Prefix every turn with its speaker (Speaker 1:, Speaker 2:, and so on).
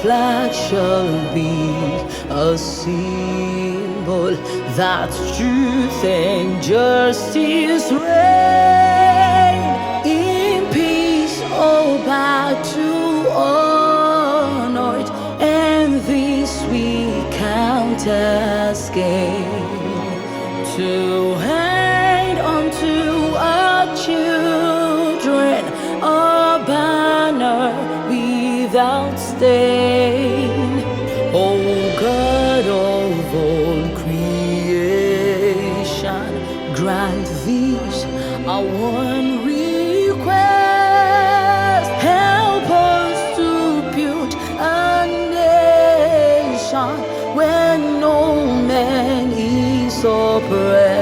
Speaker 1: flag shall be a symbol that truth and justice reign in peace. Oh, bow to honor it, and this we count as gain, to hand unto our children a banner without stain. O God of all creation, grant this our one request. Help us to build a nation where no man is oppressed.